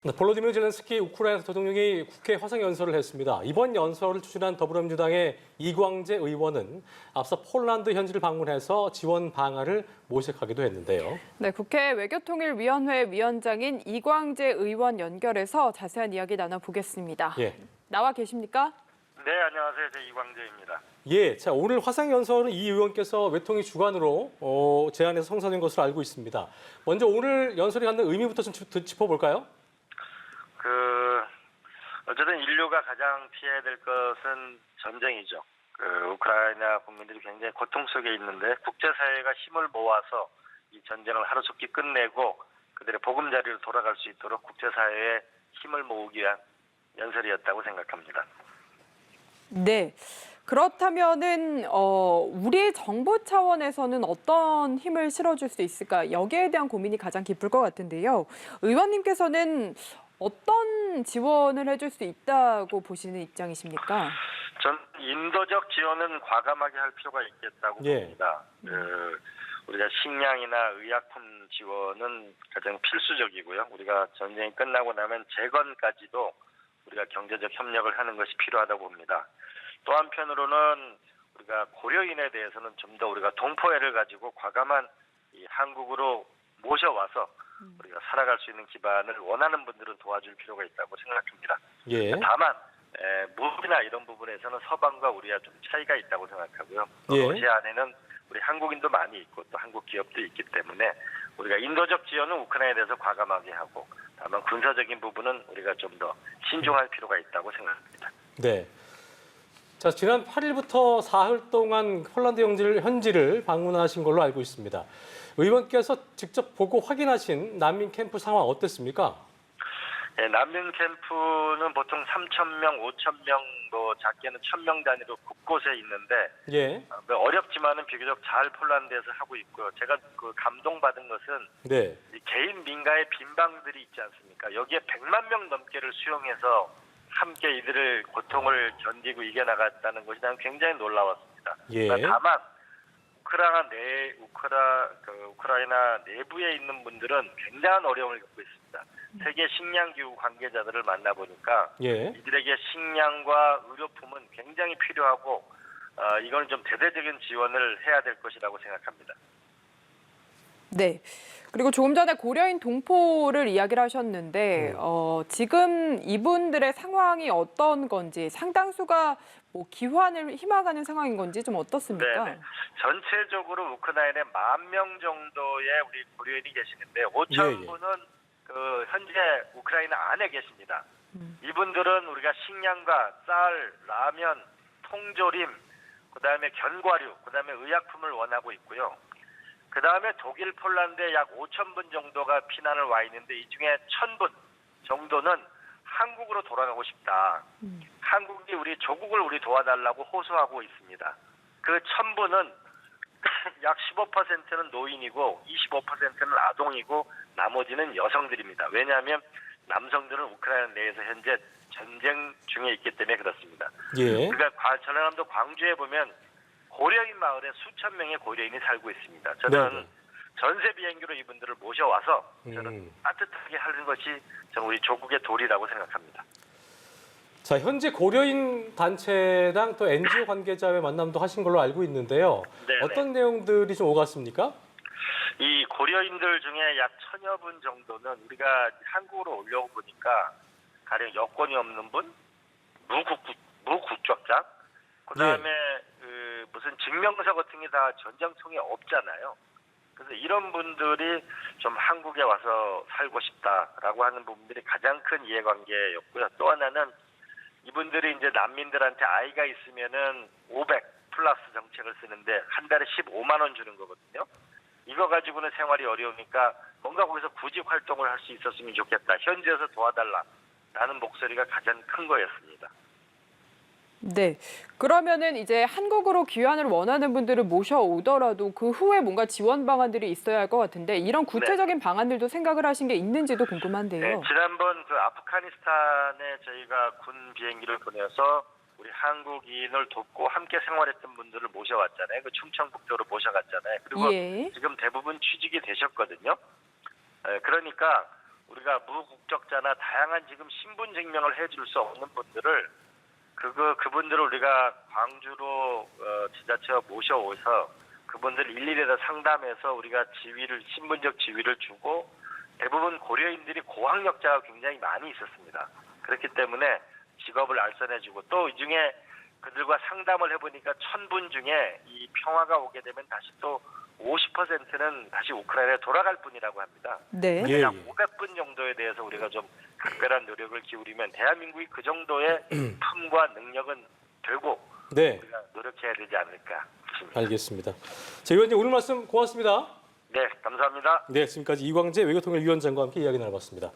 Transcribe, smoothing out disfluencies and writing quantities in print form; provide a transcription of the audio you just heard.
볼로디미르 젤렌스키 우크라이나 대통령이 국회 화상 연설을 했습니다. 이번 연설을 추진한 더불어민주당의 이광재 의원은 앞서 폴란드 현지를 방문해서 지원 방안을 모색하기도 했는데요. 네, 국회 외교통일위원회 위원장인 이광재 의원 연결해서 자세한 이야기 나눠보겠습니다. 예. 나와 계십니까? 네, 안녕하세요. 저 이광재입니다. 예, 자 오늘 화상 연설은 이 의원께서 외통위 주관으로 제안해서 성사된 것으로 알고 있습니다. 먼저 오늘 연설이 갖는 의미부터 좀 짚어볼까요? 어쨌든 인류가 가장 피해야 될 것은 전쟁이죠. 우크라이나 국민들이 굉장히 고통 속에 있는데 국제사회가 힘을 모아서 이 전쟁을 하루속히 끝내고 그들의 보금자리로 돌아갈 수 있도록 국제사회에 힘을 모으기 위한 연설이었다고 생각합니다. 네. 그렇다면은 우리 정부 차원에서는 어떤 힘을 실어줄 수 있을까? 여기에 대한 고민이 가장 깊을 것 같은데요. 의원님께서는 어떤 지원을 해줄 수 있다고 보시는 입장이십니까? 전 인도적 지원은 과감하게 할 필요가 있겠다고 봅니다. 우리가 식량이나 의약품 지원은 가장 필수적이고요. 우리가 전쟁이 끝나고 나면 재건까지도 우리가 경제적 협력을 하는 것이 필요하다고 봅니다. 또 한편으로는 우리가 고려인에 대해서는 좀 더 우리가 동포애를 가지고 과감한 이 한국으로 모셔와서 우리가 살아갈 수 있는 기반을 원하는 분들은 도와줄 필요가 있다고 생각합니다. 예. 다만 무기나 이런 부분에서는 서방과 우리가 좀 차이가 있다고 생각하고요. 또 예. 러시아 안에는 우리 한국인도 많이 있고 또 한국 기업도 있기 때문에 우리가 인도적 지원은 우크라이나에 대해서 과감하게 하고 다만 군사적인 부분은 우리가 좀 더 신중할 필요가 있다고 생각합니다. 네. 자, 지난 8일부터 사흘 동안 폴란드 현지를 방문하신 걸로 알고 있습니다. 의원께서 직접 보고 확인하신 난민 캠프 상황 어땠습니까? 네, 난민 캠프는 보통 3,000명, 5,000명, 작게는 1,000명 단위로 곳곳에 있는데 예. 어렵지만은 비교적 잘 폴란드에서 하고 있고요. 제가 감동받은 것은 네. 이 개인 민가의 빈방들이 있지 않습니까? 여기에 100만 명 넘게를 수용해서 함께 이들을 고통을 견디고 이겨나갔다는 것이 난 굉장히 놀라웠습니다. 예. 다만 우크라이나 내부에 있는 분들은 굉장한 어려움을 겪고 있습니다. 세계 식량기구 관계자들을 만나보니까 예. 이들에게 식량과 의료품은 굉장히 필요하고 이건 좀 대대적인 지원을 해야 될 것이라고 생각합니다. 네. 그리고 조금 전에 고려인 동포를 이야기를 하셨는데 지금 이분들의 상황이 어떤 건지 상당수가 귀환을 희망하는 상황인 건지 좀 어떻습니까? 네. 전체적으로 우크라이나에 10,000명 정도의 우리 고려인이 계시는데 5,000분은 현재 우크라이나 안에 계십니다. 이분들은 우리가 식량과 쌀, 라면, 통조림, 그다음에 견과류, 그다음에 의약품을 원하고 있고요. 그다음에 독일, 폴란드에 약 5,000분 정도가 피난을 와 있는데 이 중에 1,000분 정도는 한국으로 돌아가고 싶다. 한국이 우리 조국을 도와달라고 호소하고 있습니다. 그 1,000분은 약 15%는 노인이고 25%는 아동이고 나머지는 여성들입니다. 왜냐하면 남성들은 우크라이나 내에서 현재 전쟁 중에 있기 때문에 그렇습니다. 예. 그러니까 전라남도 광주에 보면 고려인 마을에 수천 명의 고려인이 살고 있습니다. 저는 전세 비행기로 이분들을 모셔와서 저는 따뜻하게 하는 것이 저는 우리 조국의 도리라고 생각합니다. 자, 현재 고려인 단체랑 또 NGO 관계자의 만남도 하신 걸로 알고 있는데요. 네네. 어떤 내용들이 좀 오갔습니까? 이 고려인들 중에 약 1,000여 분 정도는 우리가 한국으로 올려고 보니까 가령 여권이 없는 분, 무국적자, 그다음에 무슨 증명서 같은 게 다 전쟁통에 없잖아요. 그래서 이런 분들이 좀 한국에 와서 살고 싶다라고 하는 부분들이 가장 큰 이해관계였고요. 또 하나는 이분들이 이제 난민들한테 아이가 있으면은 500 플러스 정책을 쓰는데 한 달에 15만 원 주는 거거든요. 이거 가지고는 생활이 어려우니까 뭔가 거기서 구직 활동을 할 수 있었으면 좋겠다. 현지에서 도와달라라는 목소리가 가장 큰 거였습니다. 네. 그러면은 이제 한국으로 귀환을 원하는 분들을 모셔오더라도 그 후에 뭔가 지원 방안들이 있어야 할 것 같은데 이런 구체적인 방안들도 생각을 하신 게 있는지도 궁금한데요. 네, 지난번 아프가니스탄에 저희가 군 비행기를 보내서 우리 한국인을 돕고 함께 생활했던 분들을 모셔왔잖아요. 그 충청북도로 모셔갔잖아요. 그리고 예. 지금 대부분 취직이 되셨거든요. 그러니까 우리가 무국적자나 다양한 지금 신분 증명을 해줄 수 없는 분들을 그분들을 우리가 광주로 지자체가 모셔오서 그분들 일일이 다 상담해서 우리가 신분적 지위를 주고 대부분 고려인들이 고학력자가 굉장히 많이 있었습니다. 그렇기 때문에 직업을 알선해주고 또 이 중에 그들과 상담을 해보니까 1000분 중에 이 평화가 오게 되면 다시 또 50%는 다시 우크라이나에 돌아갈 뿐이라고 합니다. 네. 예, 약 예. 500분 정도에 대해서 우리가 좀 각별한 노력을 기울이면 대한민국이 그 정도의 품과 능력은 결국 네, 우리가 노력해야 되지 않을까 싶습니다. 알겠습니다. 자, 의원님 오늘 말씀 고맙습니다. 네, 감사합니다. 네, 지금까지 이광재 외교통일위원장과 함께 이야기 나눠봤습니다.